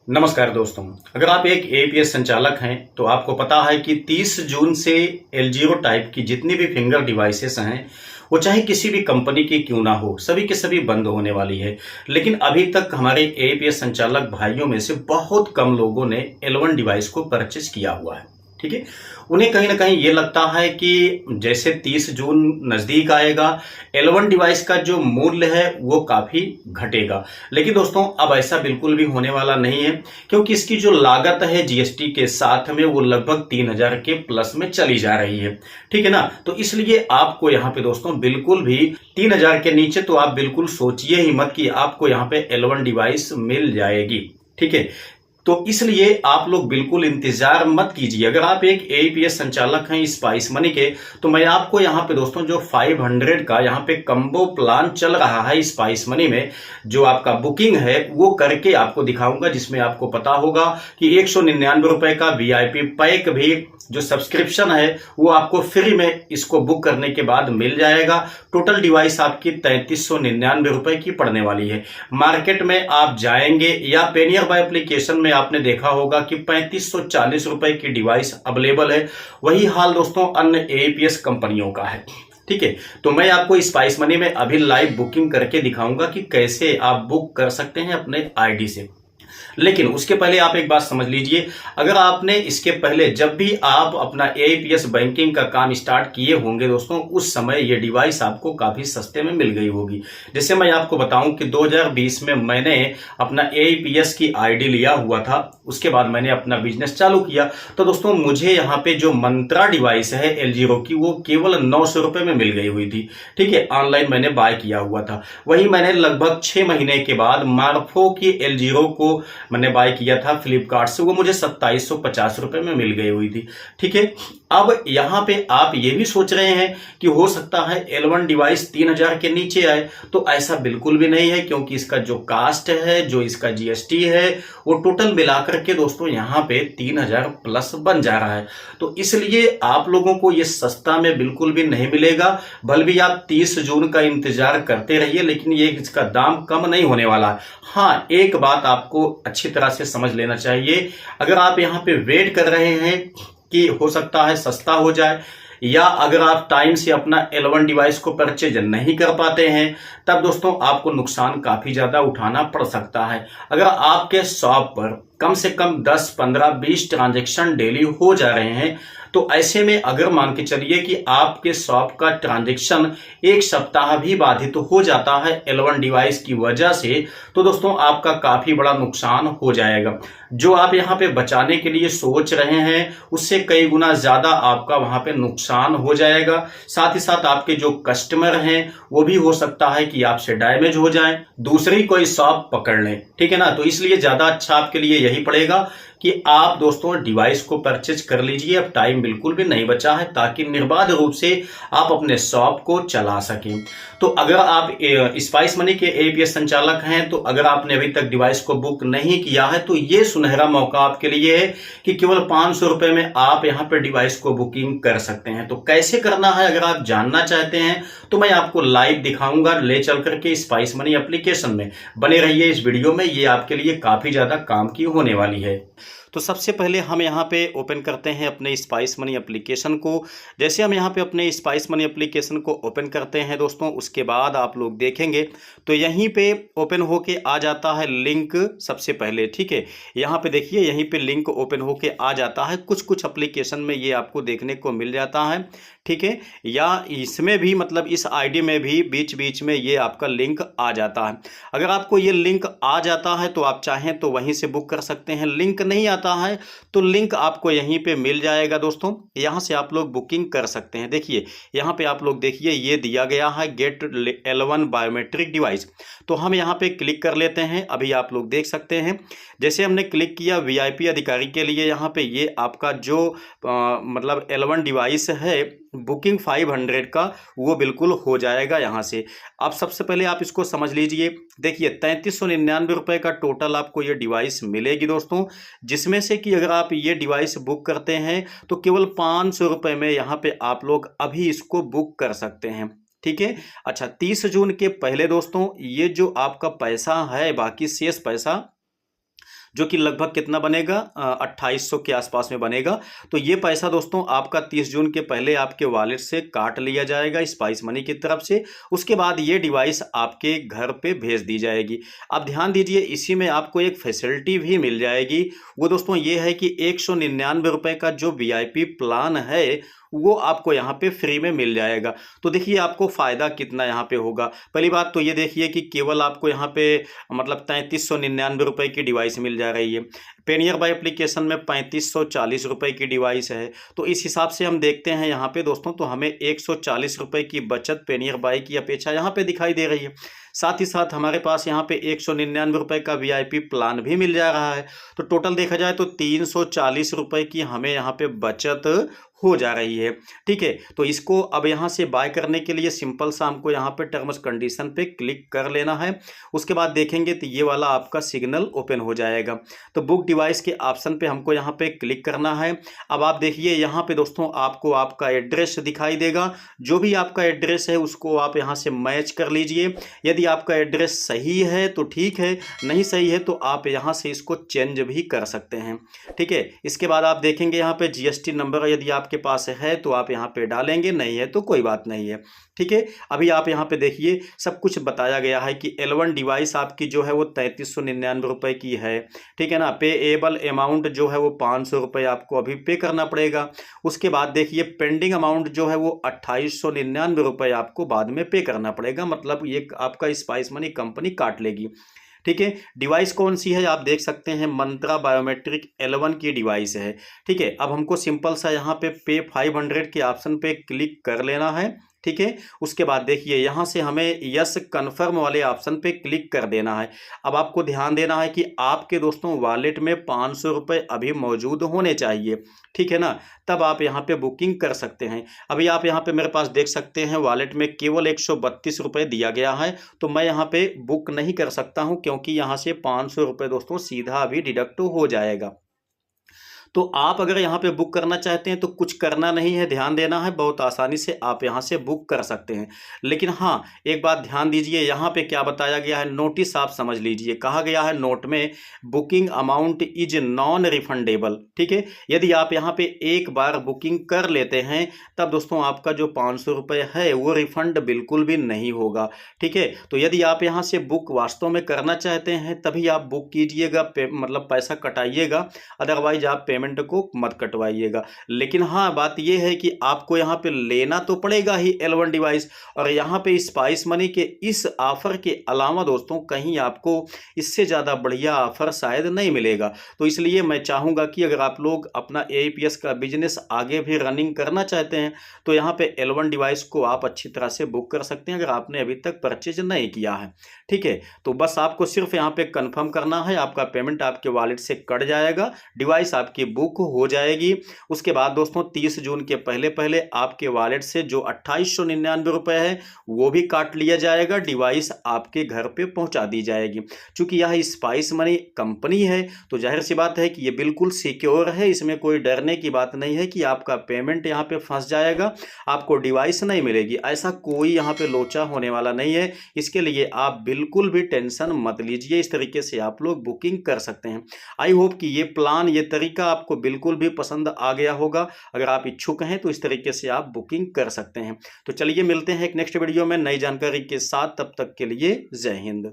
नमस्कार दोस्तों। अगर आप एक एपीएस संचालक हैं तो आपको पता है कि 30 जून से L0 टाइप की जितनी भी फिंगर डिवाइसेस हैं वो चाहे किसी भी कंपनी की क्यों ना हो, सभी के सभी बंद होने वाली है। लेकिन अभी तक हमारे एपीएस संचालक भाइयों में से बहुत कम लोगों ने L1 डिवाइस को परचेज किया हुआ है। ठीक है, उन्हें कहीं ना कहीं ये लगता है कि जैसे 30 जून नजदीक आएगा, L1 डिवाइस का जो मूल्य है वो काफी घटेगा। लेकिन दोस्तों अब ऐसा बिल्कुल भी होने वाला नहीं है, क्योंकि इसकी जो लागत है जीएसटी के साथ में वो लगभग 3000 के प्लस में चली जा रही है। ठीक है ना, तो इसलिए आपको यहाँ पे दोस्तों बिल्कुल भी 3000 के नीचे तो आप बिल्कुल सोचिए ही मत कि आपको यहाँ पे L1 डिवाइस मिल जाएगी। ठीक है, तो इसलिए आप लोग बिल्कुल इंतजार मत कीजिए। अगर आप एक एपीएस संचालक हैं स्पाइस मनी के, तो मैं आपको यहाँ पे दोस्तों जो 500 का यहाँ पे कम्बो प्लान चल रहा है स्पाइस मनी में, जो आपका बुकिंग है वो करके आपको दिखाऊंगा, जिसमें आपको पता होगा कि 199 रुपए का वीआईपी पैक भी जो सब्सक्रिप्शन है वो आपको फ्री में इसको बुक करने के बाद मिल जाएगा। टोटल डिवाइस आपकी 3399 रुपए की पड़ने वाली है। मार्केट में आप जाएंगे या पेनियर बाय एप्लीकेशन में आपने देखा होगा कि 3540 रुपए की डिवाइस अवेलेबल है। वही हाल दोस्तों अन्य एपीएस कंपनियों का है। ठीक है, तो मैं आपको स्पाइस मनी में अभी लाइव बुकिंग करके दिखाऊंगा कि कैसे आप बुक कर सकते हैं अपने आईडी से। लेकिन उसके पहले आप एक बात समझ लीजिए, अगर आपने इसके पहले जब भी आप अपना एपीएस बैंकिंग का काम स्टार्ट किए होंगे दोस्तों, उस समय ये डिवाइस आपको काफी सस्ते में मिल गई होगी। जैसे मैं आपको बताऊं कि 2020 में मैंने अपना एपीएस की आईडी लिया हुआ था, उसके बाद मैंने अपना बिजनेस चालू किया, तो दोस्तों मुझे यहाँ पे जो मंत्रा डिवाइस है L0 की वो केवल 900 रुपए में मिल गई हुई थी। ठीक है, ऑनलाइन मैंने बाय किया हुआ था। वही मैंने लगभग 6 महीने के बाद मार्फो की L0 को मैंने बाय किया था फ्लिपकार्ट से, वो मुझे 2750 रुपए में मिल गई हुई थी। ठीक है, अब यहां पे आप ये भी सोच रहे हैं कि हो सकता है L1 डिवाइस 3000 के नीचे आए, तो ऐसा बिल्कुल भी नहीं है, क्योंकि इसका जो कास्ट है, जो इसका जीएसटी है, वो टोटल मिलाकर के दोस्तों यहां पे 3000 प्लस बन जा रहा है। तो इसलिए आप लोगों को ये सस्ता में बिल्कुल भी नहीं मिलेगा। भले भी आप 30 जून का इंतजार करते रहिए, लेकिन ये इसका दाम कम नहीं होने वाला। हाँ, एक बात आपको अच्छी तरह से समझ लेना चाहिए, अगर आप यहां पे वेट कर रहे हैं कि हो सकता है सस्ता हो जाए, या अगर आप टाइम से अपना L1 डिवाइस को परचेज नहीं कर पाते हैं, तब दोस्तों आपको नुकसान काफी ज्यादा उठाना पड़ सकता है। अगर आपके शॉप पर कम से कम 10, 15, 20 ट्रांजैक्शन डेली हो जा रहे हैं, तो ऐसे में अगर मान के चलिए कि आपके शॉप का ट्रांजैक्शन एक सप्ताह भी बाधित हो जाता है L1 डिवाइस की वजह से, तो दोस्तों आपका काफी बड़ा नुकसान हो जाएगा। जो आप यहाँ पे बचाने के लिए सोच रहे हैं, उससे कई गुना ज्यादा आपका वहां पे नुकसान हो जाएगा। साथ ही साथ आपके जो कस्टमर हैं वो भी हो सकता है कि आपसे डैमेज हो जाएं, दूसरी कोई शॉप पकड़ लें। ठीक है ना, तो इसलिए ज्यादा अच्छा आपके लिए यही पड़ेगा कि आप दोस्तों डिवाइस को परचेज कर लीजिए। अब टाइम बिल्कुल भी नहीं बचा है, ताकि निर्बाध रूप से आप अपने शॉप को चला सकें। तो अगर आप स्पाइस मनी के एपीएस संचालक हैं, तो अगर आपने अभी तक डिवाइस को बुक नहीं किया है, तो ये सुनहरा मौका आपके लिए है कि केवल 500 रुपए में आप यहां पर डिवाइस को बुकिंग कर सकते हैं। तो कैसे करना है अगर आप जानना चाहते हैं, तो मैं आपको लाइव दिखाऊंगा ले चल करके स्पाइस मनी एप्लीकेशन में। बने रहिए इस वीडियो में, ये आपके लिए काफी ज्यादा काम की होने वाली है। तो सबसे पहले हम यहाँ पे ओपन करते हैं अपने स्पाइस मनी एप्लीकेशन को। जैसे हम यहाँ पे अपने स्पाइस मनी एप्लीकेशन को ओपन करते हैं दोस्तों, उसके बाद आप लोग देखेंगे तो यहीं पे ओपन होके आ जाता है लिंक सबसे पहले। ठीक है, यहाँ पे देखिए यहीं पे लिंक ओपन होके आ जाता है। कुछ कुछ एप्लीकेशन में ये आपको देखने को मिल जाता है। ठीक है, या इसमें भी मतलब इस आईडी में भी बीच बीच में ये आपका लिंक आ जाता है। अगर आपको ये लिंक आ जाता है तो आप चाहें तो वहीं से बुक कर सकते हैं। लिंक नहीं आता है तो लिंक आपको यहीं पे मिल जाएगा दोस्तों, यहां से आप लोग बुकिंग कर सकते हैं। देखिए यहां पे आप लोग देखिए ये दिया गया है गेट L1 बायोमेट्रिक डिवाइस, तो हम यहां पे क्लिक कर लेते हैं। अभी आप लोग देख सकते हैं जैसे हमने क्लिक किया वीआईपी अधिकारी के लिए, यहाँ पे ये आपका जो मतलब L1 डिवाइस है बुकिंग 500 का वो बिल्कुल हो जाएगा यहाँ से। अब सबसे पहले आप इसको समझ लीजिए, देखिए 3399 रुपए का टोटल आपको ये डिवाइस मिलेगी दोस्तों, जिसमें से कि अगर आप ये डिवाइस बुक करते हैं तो केवल 500 रुपए में यहाँ पे आप लोग अभी इसको बुक कर सकते हैं। ठीक है, अच्छा 30 जून के पहले दोस्तों ये जो आपका पैसा है बाकी शेष पैसा, जो कि लगभग कितना बनेगा, 2800 के आसपास में बनेगा। तो ये पैसा दोस्तों आपका 30 जून के पहले आपके वॉलेट से काट लिया जाएगा स्पाइस मनी की तरफ से। उसके बाद ये डिवाइस आपके घर पे भेज दी जाएगी। अब ध्यान दीजिए, इसी में आपको एक फैसिलिटी भी मिल जाएगी। वो दोस्तों ये है कि 199 रुपए का जो VIP प्लान है वो आपको यहाँ पे फ्री में मिल जाएगा। तो देखिए आपको फ़ायदा कितना यहाँ पे होगा। पहली बात तो ये देखिए कि केवल आपको यहाँ पे मतलब 3399 रुपये की डिवाइस मिल जा रही है। पेनियर बाय एप्लीकेशन में 3540 रुपये की डिवाइस है। तो इस हिसाब से हम देखते हैं यहाँ पे दोस्तों, तो हमें 140 रुपये की बचत पेनियर बाय की अपेक्षा यहाँ पे दिखाई दे रही है। साथ ही साथ हमारे पास यहाँ पे 199 रुपये का VIP प्लान भी मिल जा रहा है। तो टोटल देखा जाए तो 340 रुपये की हमें यहाँ पे बचत हो जा रही है। ठीक है, तो इसको अब यहाँ से बाय करने के लिए सिंपल सा हमको यहाँ पे टर्म्स कंडीशन पे क्लिक कर लेना है। उसके बाद देखेंगे तो ये वाला आपका सिग्नल ओपन हो जाएगा। तो बुक डिवाइस के ऑप्शन पे हमको यहाँ पे क्लिक करना है। अब आप देखिए यहाँ पे दोस्तों आपको आपका एड्रेस दिखाई देगा। जो भी आपका एड्रेस है उसको आप यहाँ से मैच कर लीजिए। यदि आपका एड्रेस सही है तो ठीक है, नहीं सही है तो आप यहाँ से इसको चेंज भी कर सकते हैं। ठीक है, इसके बाद आप देखेंगे यहाँ पे GST नंबर यदि आपके पास है तो आप यहाँ पे डालेंगे, नहीं है तो कोई बात नहीं है। ठीक है, अभी आप यहाँ पे देखिए सब कुछ बताया गया है कि L1 डिवाइस आपकी जो है वो 3399 रुपये की है। ठीक है ना, पेएबल अमाउंट जो है वो 500 रुपये आपको अभी पे करना पड़ेगा। उसके बाद देखिए पेंडिंग अमाउंट जो है वो 2899 रुपये आपको बाद में पे करना पड़ेगा, मतलब ये आपका स्पाइस मनी कंपनी काट लेगी। ठीक है, डिवाइस कौन सी है आप देख सकते हैं, मंत्रा बायोमेट्रिक L1 की डिवाइस है। ठीक है, अब हमको सिंपल सा यहाँ पे 500 के ऑप्शन पे क्लिक कर लेना है। ठीक है, उसके बाद देखिए यहाँ से हमें यस कन्फर्म वाले ऑप्शन पे क्लिक कर देना है। अब आपको ध्यान देना है कि आपके दोस्तों वॉलेट में 500 रुपये अभी मौजूद होने चाहिए। ठीक है ना, तब आप यहाँ पे बुकिंग कर सकते हैं। अभी आप यहाँ पे मेरे पास देख सकते हैं वॉलेट में केवल 132 रुपये दिया गया है, तो मैं यहाँ पे बुक नहीं कर सकता हूँ क्योंकि यहाँ से 500 रुपये दोस्तों सीधा अभी डिडक्ट हो जाएगा। तो आप अगर यहाँ पे बुक करना चाहते हैं तो कुछ करना नहीं है, ध्यान देना है, बहुत आसानी से आप यहाँ से बुक कर सकते हैं। लेकिन हाँ, एक बात ध्यान दीजिए, यहाँ पे क्या बताया गया है, नोटिस आप समझ लीजिए। कहा गया है नोट में, booking amount is non refundable. ठीक है, यदि आप यहाँ पे एक बार बुकिंग कर लेते हैं तब दोस्तों आपका जो 500 रुपये है वो रिफंड बिल्कुल भी नहीं होगा। ठीक है, तो यदि आप यहाँ से बुक वास्तव में करना चाहते हैं तभी आप बुक कीजिएगा, मतलब पैसा कटाइएगा, अदरवाइज आप पेमेंट को मत कटवाइएगा। लेकिन हाँ, बात यह है कि आपको यहाँ पे लेना तो पड़ेगा ही L1 डिवाइस, और यहाँ पे स्पाइस मनी के इस ऑफर के अलावा दोस्तों कहीं आपको इससे ज़्यादा बढ़िया ऑफर शायद नहीं मिलेगा। तो इसलिए मैं चाहूँगा कि अगर आप लोग अपना AIPS का बिजनेस आगे भी रनिंग करना चाहते हैं तो यहाँ पे L1 डिवाइस को आप अच्छी तरह से बुक कर सकते हैं अगर आपने अभी तक परचेज नहीं किया है। ठीक है, तो बस आपको सिर्फ यहाँ पे कंफर्म करना है, आपका पेमेंट आपके वॉलेट से कट जाएगा, डिवाइस आपकी बुक हो जाएगी। उसके बाद दोस्तों 30 जून के पहले पहले आपके वॉलेट से जो 2899 रुपये है वो भी काट लिया जाएगा, डिवाइस आपके घर पे पहुंचा दी जाएगी। चूंकि यह स्पाइस मनी कंपनी है तो जाहिर सी बात है कि ये बिल्कुल सिक्योर है, इसमें कोई डरने की बात नहीं है कि आपका पेमेंट यहाँ पे फंस जाएगा, आपको डिवाइस नहीं मिलेगी। ऐसा कोई यहाँ पे लोचा होने वाला नहीं है, इसके लिए आप बिल्कुल भी टेंशन मत लीजिए। इस तरीके से आप लोग बुकिंग कर सकते हैं। आई होप कि ये प्लान, ये तरीका आपको बिल्कुल भी पसंद आ गया होगा। अगर आप इच्छुक हैं तो इस तरीके से आप बुकिंग कर सकते हैं। तो चलिए मिलते हैं एक नेक्स्ट वीडियो में नई जानकारी के साथ, तब तक के लिए जय हिंद।